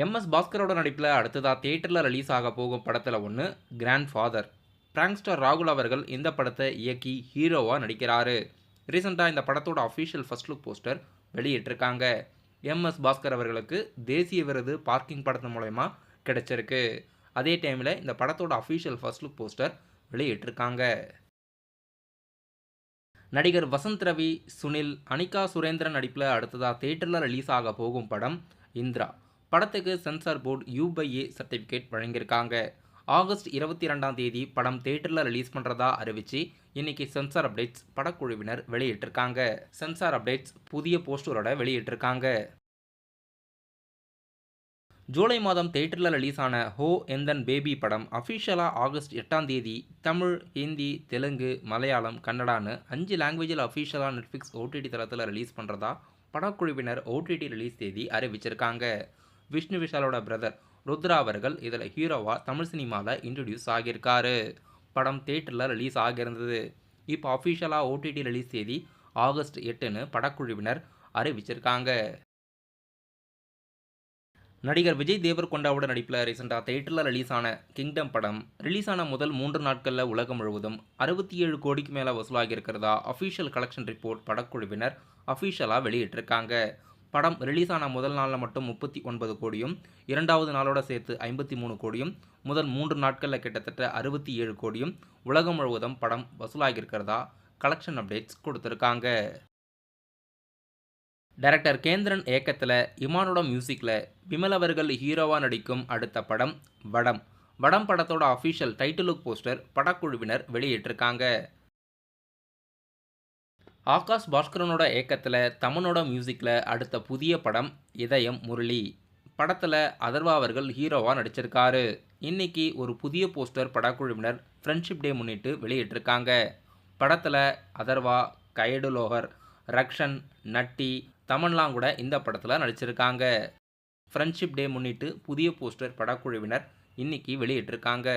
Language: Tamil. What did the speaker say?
எம்எஸ் பாஸ்கரோட நடிப்பில் அடுத்ததாக தியேட்டரில் ரிலீஸ் ஆக போகும் படத்தில் ஒன்று கிராண்ட் ஃபாதர். பிராங்க்ஸ்டர் ராகுல் அவர்கள் இந்த படத்தை இயக்கி ஹீரோவாக நடிக்கிறாரு. ரீசெண்டாக இந்த படத்தோட அஃபிஷியல் ஃபர்ஸ்ட் லுக் போஸ்டர் வெளியிட்டிருக்காங்க. எம்எஸ் பாஸ்கர் அவர்களுக்கு தேசிய விருது பார்க்கிங் படத்து மூலயமா கிடைச்சிருக்கு. அதே டைமில் இந்த படத்தோட அஃபிஷியல் ஃபர்ஸ்ட் லுக் போஸ்டர் வெளியிட்டிருக்காங்க. நடிகர் வசந்த் ரவி, சுனில், அனிகா சுரேந்திரன் நடிப்பில் அடுத்ததாக தியேட்டரில் ரிலீஸ் ஆக போகும் படம் இந்திரா. படத்துக்கு சென்சார் போர்டு U/A சர்டிஃபிகேட் வழங்கியிருக்காங்க. ஆகஸ்ட் 22ஆம் தேதி படம் தியேட்டரில் ரிலீஸ் பண்ணுறதா அறிவிச்சு இன்னைக்கு சென்சார் அப்டேட்ஸ் படக்குழுவினர் வெளியிட்டிருக்காங்க. சென்சார் அப்டேட்ஸ் புதிய போஸ்டரோட வெளியிட்டிருக்காங்க. ஜூலை மாதம் தியேட்டரில் ரிலீஸ் ஆன ஹோ எந்தன் பேபி படம் அஃபிஷியலாக ஆகஸ்ட் 8ஆம் தேதி தமிழ், ஹிந்தி, தெலுங்கு, மலையாளம், கன்னடான்னு 5 லாங்குவேஜில் அஃபிஷியலாக நெட்ஃப்ளிக்ஸ் OTT தளத்தில் ரிலீஸ் பண்ணுறதா படக்குழுவினர் OTT ரிலீஸ் தேதி அறிவிச்சிருக்காங்க. விஷ்ணு விஷாலோட பிரதர் ருத்ரா அவர்கள் இதில் ஹீரோவாக தமிழ் சினிமாவில் இன்ட்ரடியூஸ் ஆகியிருக்காரு. படம் தியேட்டரில் ரிலீஸ் ஆகியிருந்தது. இப்போ அஃபிஷியலாக OTT ரிலீஸ் தேதி ஆகஸ்ட் 8ன்னு படக்குழுவினர் அறிவிச்சிருக்காங்க. நடிகர் விஜய் தேவர்கொண்டாவோட நடிப்பில் ரீசெண்டாக தியேட்டரில் ரிலீஸ் ஆன கிங்டம் படம் ரிலீஸ் ஆன முதல் 3 நாட்களில் உலகம் முழுவதும் 67 கோடிக்கு மேலே வசூலாகி இருக்கிறதா அஃபிஷியல் கலெக்ஷன் ரிப்போர்ட் படக்குழுவினர் அஃபிஷியலாக வெளியிட்டிருக்காங்க. படம் ரிலீஸ் ஆன முதல் நாளில் மட்டும் 39 கோடியும், இரண்டாவது நாளோட சேர்த்து 53 கோடியும், முதல் 3 நாட்களில் கிட்டத்தட்ட 67 கோடியும் உலகம் முழுவதும் படம் வசூலாகி இருக்கிறதா கலெக்ஷன் அப்டேட்ஸ் கொடுத்துருக்காங்க. டைரக்டர் கேந்திரன் இயக்கத்தில் இமானோட மியூசிக்கில் விமல் அவர்கள் ஹீரோவாக நடிக்கும் அடுத்த படம் வடம். வடம் படத்தோட அஃபிஷியல் டைட்டில் லுக் போஸ்டர் படக்குழுவினர் வெளியிட்டிருக்காங்க. ஆகாஷ் பாஸ்கரனோட இயக்கத்தில் தமனோட மியூசிக்கில் அடுத்த புதிய படம் இதயம் முரளி. படத்தில் அதர்வா அவர்கள் ஹீரோவாக நடிச்சிருக்காரு. இன்னைக்கு ஒரு புதிய போஸ்டர் படக்குழுவினர் ஃப்ரெண்ட்ஷிப் டே முன்னிட்டு வெளியிட்டிருக்காங்க. படத்தில் அதர்வா, கயடு லோகர், ரக்ஷன், நட்டி, தமன்லாம் கூட இந்த படத்தில் நடிச்சிருக்காங்க. ஃப்ரெண்ட்ஷிப் டே முன்னிட்டு புதிய போஸ்டர் படக்குழுவினர் இன்னைக்கு வெளியிட்டிருக்காங்க.